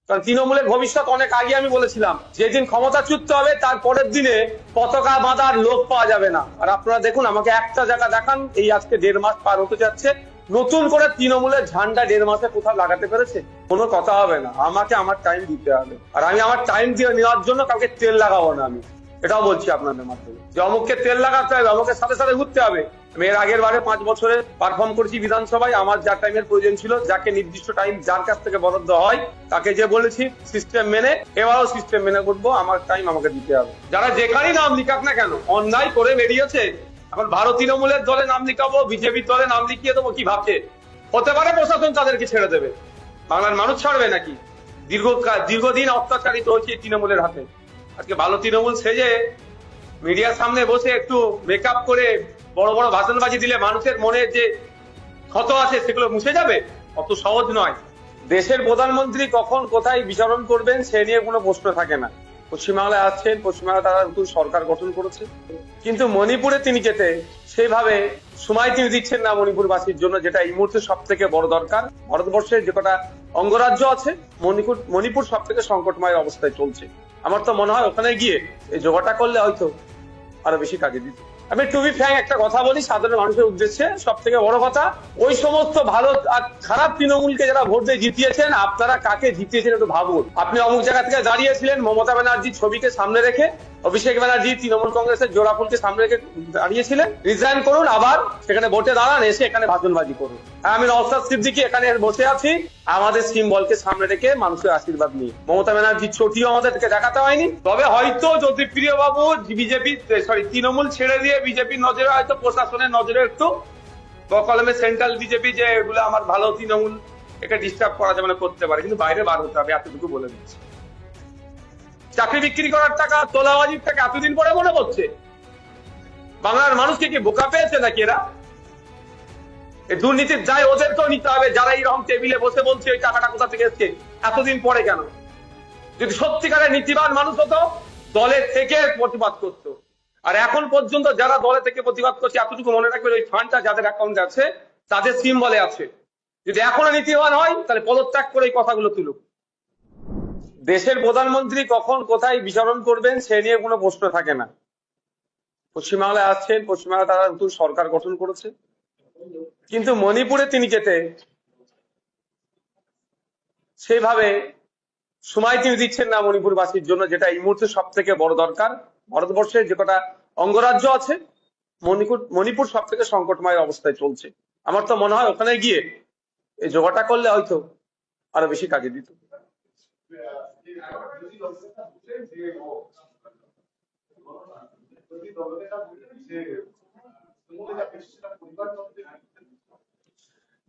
কারণ তৃণমূলের ভবিষ্যৎ অনেক আগে আমি বলেছিলাম, যেদিন ক্ষমতাচ্যুত হবে তার পরের দিনে পতাকা বাঁধার লোক পাওয়া যাবে না। আর আপনারা দেখুন, আমাকে একটা জায়গা দেখান, এই আজকে 1.5 মাস পার হতে যাচ্ছে, নতুন করে তৃণমূলের ঝান্ডা 1.5 মাসে কোথাও লাগাতে পেরেছে? কোনো কথা হবে না, আমাকে আমার টাইম দিতে হবে। আর আমি আমার টাইম দিয়ে নেওয়ার জন্য কাউকে তেল লাগাবো না। আমি এটাও বলছি আপনাদের মাধ্যমে যে অমুককে তেল লাগাতে হবে, অমুকের সাথে সাথে ঘুরতে হবে। আমি এর আগের বারে 5 বছরে পারফর্ম করেছি বিধানসভায়। আমার যা টাইমের প্রয়োজন ছিল, যাকে নির্দিষ্ট টাইম যার কাছ থেকে বরাদ্দ হয় তাকে যে বলেছি সিস্টেম মেনে, এবারও সিস্টেম মেনে করবো। আমার টাইম আমাকে দিতে হবে। যারা যেখানেই নাম লিখাক না কেন, অন্যায় করে বেরিয়েছে, এখন ভারত তৃণমূলের দলে নাম লিখাবো, বিজেপির দলে নাম লিখিয়ে দেবো, কি ভাবছে? হতে পারে প্রশাসন তাদেরকে ছেড়ে দেবে, বাংলার মানুষ ছাড়বে নাকি? দীর্ঘদিন অত্যাচারিত হচ্ছে তৃণমূলের হাতে। আজকে ভালো তৃণমূল সেজে মিডিয়ার সামনে বসে একটু মেকআপ করে বড় বড় ভাষণবাজি দিলে মানুষের মনে যে ক্ষত আছে সেগুলো মুছে যাবে? অত সহজ নয়। দেশের প্রধানমন্ত্রী কখন কোথায় বিচরণ করবেন সে নিয়ে কোনো প্রশ্ন থাকে না। পশ্চিমবাংলায় আসছেন, পশ্চিমবাংলা তারা নতুন সরকার গঠন করেছে, কিন্তু মণিপুরে তিনি যেতে সেইভাবে সময় তিনি দিচ্ছেন না মণিপুরবাসীর জন্য, যেটা এই মুহূর্তে সব থেকে বড় দরকার। ভারতবর্ষের যে কটা অঙ্গরাজ্য আছে, মণিপুর সব থেকে সংকটময় অবস্থায় চলছে। আমার তো মনে হয় ওখানে গিয়ে এই যোগাটা করলে হয়তো আরো বেশি কাজে দিত। আমি টু বি ফ্র্যাঙ্ক একটা কথা বলি সাধারণ মানুষের উদ্দেশ্যে, সব থেকে বড় কথা, ওই সমস্ত ভালো আর খারাপ তৃণমূলকে যারা ভোট দিয়ে জিতিয়েছেন, আপনারা কাকে জিতিয়েছেন একটু ভাবুন। আপনি অমুক জায়গা থেকে দাঁড়িয়েছিলেন মমতা ব্যানার্জির ছবিকে সামনে রেখে, অভিষেক ব্যানার্জি তৃণমূল কংগ্রেসের জোড়াফুলকে সামনে রেখে দাঁড়িয়েছিলেন। রিজাইন করুন, আবার সেখানে ভোটে দাঁড়ান, এসে এখানে ভাষণবাজি করুন। আমি নওশাদ সিদ্দিকী এখানে বসে আছি আমাদের সিম্বলকে সামনে রেখে, মানুষের আশীর্বাদ নিয়ে। মমতা ব্যানার্জির ছটিও আমাদেরকে দেখাতে হয়নি। তবে হয়তো জ্যোতিপ্রিয় বাবু তৃণমূল ছেড়ে দিয়ে বিজেপির নজরে, হয়তো প্রশাসনের নজরে একটু বকলমে সেন্ট্রাল বিজেপি যে এগুলো আমার ভালো তৃণমূল, একে ডিস্টার্ব করা যাবে না, করতে পারে, কিন্তু বাইরে বার হতে হবে, এতটুকু বলে দিচ্ছি। চাকরি বিক্রি করার টাকা, তোলাবাজির টাকা এতদিন পরে মনে করছে? বাংলার মানুষকে কি বোকা পেয়েছে নাকি এরা? এই দুর্নীতির দায় ওদেরকেও নিতে হবে, যারা এইরকম টেবিলে বসে বলছে ওই টাকাটা কোথা থেকে এসছে, এতদিন পরে কেন? যদি সত্যিকারের নীতিবান মানুষ হতো, দলের থেকে প্রতিবাদ করতো। আর এখন পর্যন্ত যারা দলে থেকে প্রতিবাদ করছে, এতটুকু মনে রাখবেন, ওই ফান্ডটা যাদের অ্যাকাউন্টে আছে তাদের সিম্বলে আছে। যদি এখনো নীতিবান হয় তাহলে পদত্যাগ করে এই কথাগুলো তুলুক। দেশের প্রধানমন্ত্রী কখন কোথায় বিচরণ করবেন সে নিয়ে কোনো প্রশ্ন থাকে না। পশ্চিমবাংলায় আসছেন, পশ্চিমবাংলা তারা নতুন সরকার গঠন করেছে, কিন্তু মণিপুরে তিনি যেতে সেইভাবে সময় তিনি দিচ্ছেন না মণিপুরবাসীর জন্য, যেটা এই মুহূর্তে সব থেকে বড় দরকার। ভারতবর্ষের যে কটা অঙ্গরাজ্য আছে, মণিপুর সব থেকে সংকটময় অবস্থায় চলছে। আমার তো মনে হয় ওখানে গিয়ে এই যোগাটা করলে হয়তো আরো বেশি কাজে দিত।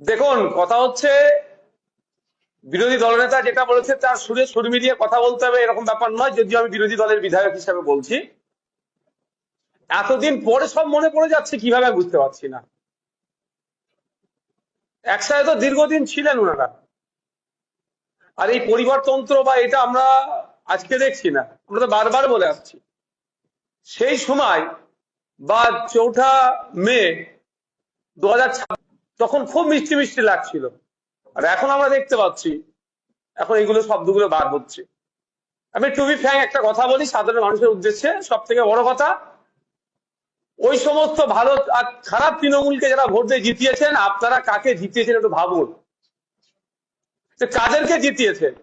দেখুন, কথা হচ্ছে বিরোধী দলনেতা যেটা বলেছে তার সুরে সুর মিলিয়ে কথা বলতে হবে এরকম ব্যাপার নয়। যদিও আমি বিরোধী দলের বিধায়ক হিসাবে বলছি, এতদিন পরে সব মনে পড়ে যাচ্ছে কিভাবে বুঝতে পারছি না। একসাথে তো দীর্ঘদিন ছিলেন ওনারা। আর এই পরিবারতন্ত্র বা এটা আমরা আজকে দেখছি না, আমরা তো বারবার বলে আসছি। সেই সময় বা 4ঠা মে 2026 তখন খুব মিষ্টি মিষ্টি লাগছিল, আর এখন আমরা দেখতে পাচ্ছি এখন এইগুলো শব্দগুলো বার হচ্ছে। আমি টু বি ফ্র্যাঙ্ক একটা কথা বলি সাধারণ মানুষের উদ্দেশ্যে, সব থেকে বড় কথা, ওই সমস্ত ভালো আর খারাপ তৃণমূলকে যারা ভোট দিয়ে জিতিয়েছেন, আপনারা কাকে জিতিয়েছেন একটু ভাবুন। কাদেরকে জিতিয়েছেন?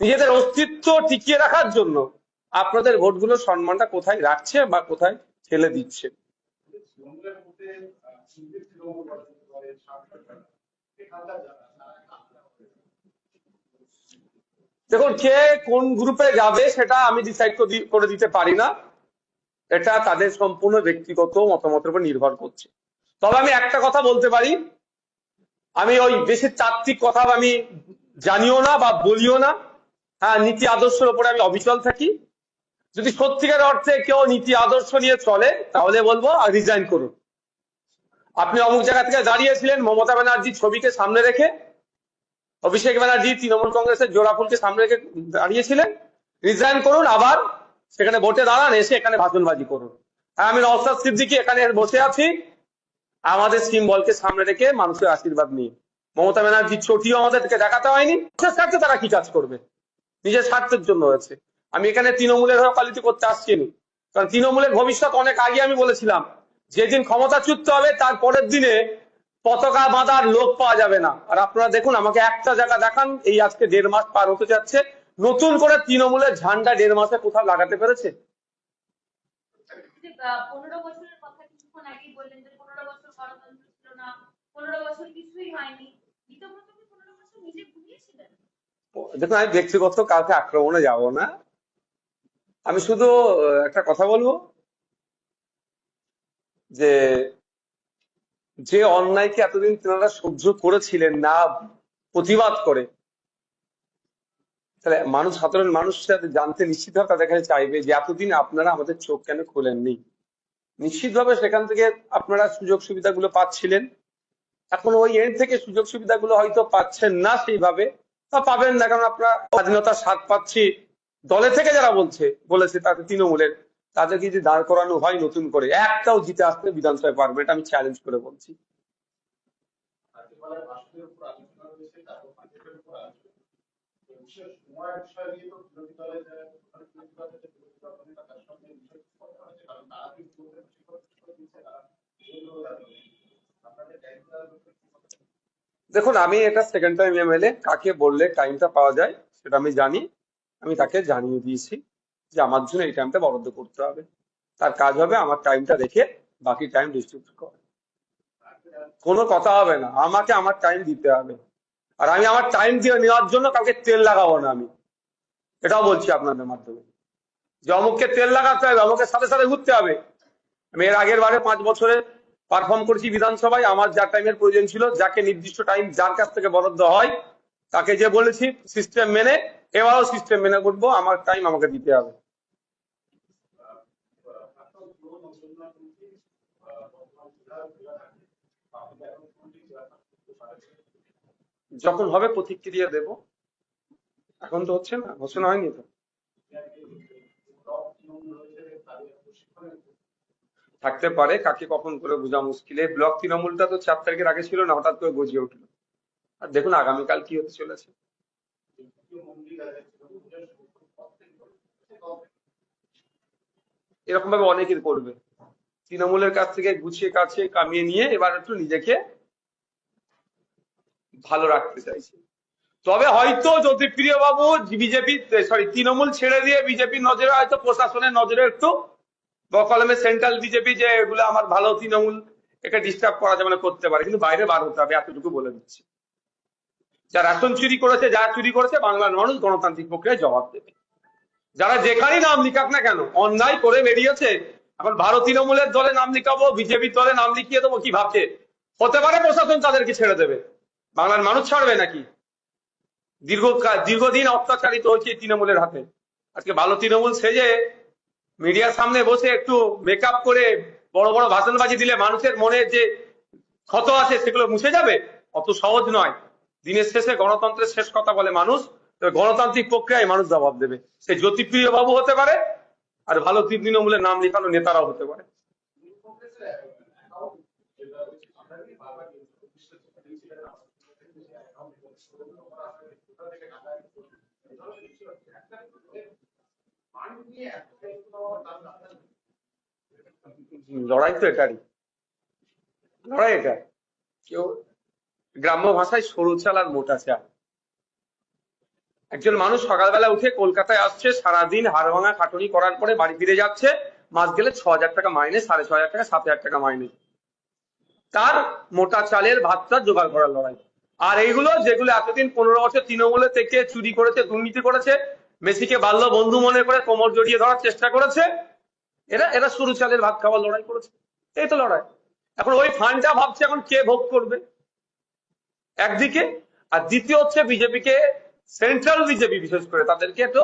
নিজেদের অস্তিত্ব টিকিয়ে রাখার জন্য আপনাদের ভোটগুলো সম্মানটা কোথায় রাখছে বা কোথায় ঠেলে দিচ্ছে? দেখুন, কে কোন গ্রুপে যাবে সেটা আমি ডিসাইড করে দিতে পারি না, এটা তাদের সম্পূর্ণ ব্যক্তিগত মতামতের উপর নির্ভর করছে। তবে আমি একটা কথা বলতে পারি, আমি ওই বেশি তাত্ত্বিক কথা আমি জানিও না বা বলিও না। হ্যাঁ, নীতি আদর্শের উপরে আমি অবিচল থাকি। যদি সত্যিকার অর্থে কেউ নীতি আদর্শ নিয়ে চলে তাহলে বলবো রিজাইন করুন। আপনি অমুক জায়গা থেকে দাঁড়িয়েছিলেন মমতা ব্যানার্জির ছবিকে সামনে রেখে, অভিষেক ব্যানার্জি তৃণমূল কংগ্রেসের জোড়াফুলকে সামনে রেখে দাঁড়িয়েছিলেন। রিজাইন করুন, আবার সেখানে ভোটে দাঁড়ান, এসে এখানে ভাষণবাজি করুন। হ্যাঁ, আমি নওশাদ সিদ্দিকী এখানে বসে আছি আমাদের সিম্বলকে সামনে রেখে, মানুষের আশীর্বাদ নিয়ে। মমতা ব্যানার্জির চটিও আমাদেরকে দেখাতে হয়নি। নিজের স্বার্থে তারা কি কাজ করবে? নিজের স্বার্থের জন্য হয়েছে। আমি এখানে তৃণমূলের হয়ে পালিত করতে আসছি না, কারণ তৃণমূলের ভবিষ্যৎ অনেক আগে আমি বলেছিলাম, যেদিন ক্ষমতাচ্যুত হবে তার পরের দিনে পতাকা বাঁধার লোক পাওয়া যাবে না। আর আপনারা দেখুন, আমাকে একটা জায়গা দেখান এই আজকে 1.5 মাস পার হতে যাচ্ছে, নতুন করে তৃণমূলের ঝান্ডা 1.5 মাসে কোথাও লাগাতে পেরেছে? 15 বছরের কথা কিছুক্ষণ আগেই বললেন যে 15 বছর গণতন্ত্র ছিল না, 15 বছর কিছুই হয়নি। গীতব্রত কি 15 বছর নিজে ঘুরিয়েছিলেন? দেখুন, আমি ব্যক্তিগত কাউকে আক্রমণে যাব না, আমি শুধু একটা কথা বলবো যে যে অন্যায়কে এতদিন তেনারা সহ্য করেছিলেন না প্রতিবাদ করে, তাহলে মানুষ, সাধারণ মানুষ জানতে নিশ্চিতভাবে তাদের কাছে চাইবে যে এতদিন আপনারা আমাদের চোখ কেন খোলেননি। নিশ্চিতভাবে সেখান থেকে আপনারা সুযোগ সুবিধাগুলো পাচ্ছিলেন, এখন ওই এন্ড থেকে সুযোগ সুবিধাগুলো হয়তো পাচ্ছেন না সেইভাবে, বা পাবেন না, কারণ আপনারা স্বাধীনতার স্বাদ পাচ্ছি দলে থেকে যারা বলেছে তাতে তৃণমূলের, তাদেরকে যদি দাঁড় করানো হয় নতুন করে, একটাও জিতে আসতে বিধানসভায় পারবে, এটা আমি চ্যালেঞ্জ করে বলছি। দেখুন, আমি এটা সেকেন্ড টাইম এমএলএ, কাকে বললে টাইমটা পাওয়া যায় সেটা আমি জানি, আমি তাকে জানিয়ে দিয়েছি যে আমার জন্য এই টাইমটা বরাদ্দ করতে হবে, তার কাজ হবে আমার টাইমটা রেখে বাকি টাইম ডিস্ট্রিবিউট করা। কোনো কথা হবে না, আমাকে আমার টাইম দিতে হবে, আর আমি আমার টাইম দিয়ে নেওয়ার জন্য কাউকে তেল লাগাবো না। আমি এটাও বলছি আপনাদের মাধ্যমে, যে অমুককে তেল লাগাতে হবে, অমুকের সাথে সাথে ঘুরতে হবে। আমি এর আগের বারে 5 বছরে পারফর্ম করেছি বিধানসভায়, আমার যা টাইমের প্রয়োজন ছিল, যাকে নির্দিষ্ট টাইম যার কাছ থেকে বরাদ্দ হয় তাকে যে বলেছি সিস্টেম মেনে, এবারও সিস্টেম মেনে করবো, আমার টাইম আমাকে দিতে হবে। যখন হবে প্রতিক্রিয়া দেব, এখন তো হচ্ছে না, ঘোষণা হয়নি তো। থাকতে পারে, কাকে কখন করে বোঝা মুশকিল। এই ব্লক তৃণমূলটা তো 4 তারিখের আগে ছিল না, হঠাৎ করে গজিয়ে উঠলো। আর দেখুন আগামীকাল কি হতে চলেছে। এরকম ভাবে অনেকের করবে, তৃণমূলের কাছ থেকে গুছিয়ে কাছে কামিয়ে নিয়ে এবার একটু নিজেকে ভালো রাখতে চাইছে। তবে হয়তো জ্যোতিপ্রিয় বাবু বিজেপি, সরি, তৃণমূল ছেড়ে দিয়ে বিজেপির নজরে, হয়তো প্রশাসনের নজরে একটু বকলমে সেন্ট্রাল বিজেপি যে এগুলো আমার ভালো, তৃণমূল একে ডিস্টার্ব করা যাবে না, করতে পারে, কিন্তু বাইরে বার হতে হবে, এতটুকু বলে দিচ্ছি। যারা রেশন চুরি করেছে, যা চুরি করেছে, বাংলার মানুষ গণতান্ত্রিক প্রক্রিয়ায় জবাব দেবে। যারা যেখানেই নাম লিখাক না কেন, অন্যায় করে বেরিয়েছে, এখন ভারত তৃণমূলের দলে নাম লিখাবো, বিজেপির দলে নাম লিখিয়ে দেবো, কি ভাবছে? হতে পারে প্রশাসন তাদেরকে ছেড়ে দেবে, বাংলার মানুষ ছাড়বে নাকি? দীর্ঘদিন অত্যাচারিত হয়েছে তৃণমূলের হাতে, আজকে ভালো তৃণমূল সেজে মিডিয়ার সামনে বসে একটু মেকআপ করে বড় বড় ভাষণবাজি দিলে মানুষের মনে যে ক্ষত আছে সেগুলো মুছে যাবে? অত সহজ নয়। দিনের শেষে গণতন্ত্রের শেষ কথা বলে মানুষ, তো গণতান্ত্রিক প্রক্রিয়ায় মানুষ জবাব দেবে। সে জ্যোতিপ্রিয় বাবু হতে পারে, আর ভালো তৃণমূলের নাম লেখানো নেতারাও হতে পারে। লড়াই তো এটারই, লড়াই এটা কেউ, গ্রাম্য ভাষায় সরু চাল আর মোটা চাল। একজন মানুষ সকালবেলা উঠে কলকাতায় আসছে, সারাদিন হাড় ভাঙা খাটুনি করার পরে বাড়ি ফিরে যাচ্ছে, মাস গেলে 6,000 টাকা মাইনে, 6,500 টাকা, 7,000 টাকা মাইনে, তার মোটা চালের ভাতটা জোগাড় করার লড়াই। আর এইগুলো যেগুলো এতদিন 15 বছর তৃণমূলে থেকে চুরি করেছে, দুর্নীতি করেছে, মেসিকে বাল্য বন্ধু মনে করে কোমর জড়িয়ে ধরার চেষ্টা করেছে, এরা এরা সরু চালের ভাত খাওয়ার লড়াই করেছে। এই তো লড়াই। এখন ওই ফান্ডটা ভাবছে এখন কে ভোগ করবে একদিকে, আর দ্বিতীয় হচ্ছে বিজেপিকে, সেন্ট্রাল বিজেপি বিশেষ করে, তাদেরকে একটু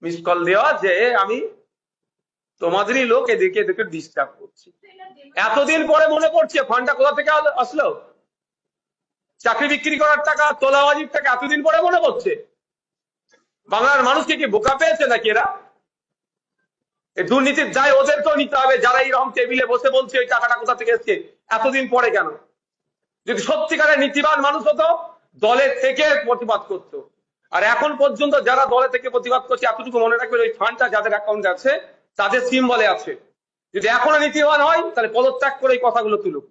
মিস কল দেওয়া যে আমি তোমাদেরই লোক, এদেরকে ডিস্টার্ব করছি। এতদিন পরে মনে পড়ছে ফান্ডটা কোথা থেকে আসলো, চাকরি বিক্রি করার টাকা, তোলাবাজির টাকা, এতদিন পরে মনে পড়ছে। বাংলার মানুষকে কি বোকা পেয়েছে নাকি এরা? এই দুর্নীতির দায় ওদেরকেও নিতে হবে, যারা এইরকম টেবিলে বসে বলছে ওই টাকাটা কোথা থেকে এসছে, এতদিন পরে কেন? যদি সত্যিকারের নীতিবান মানুষ হতো দলের থেকে প্রতিবাদ করতো। আর এখন পর্যন্ত যারা দলে থেকে প্রতিবাদ করছে এতটুকু মনে রাখবেন, ওই ফান্ডটা যাদের অ্যাকাউন্টে আছে তাদের সিম্বলে আছে। যদি এখনো নীতিবান হয় তাহলে পদত্যাগ করে এই কথাগুলো তুলুক।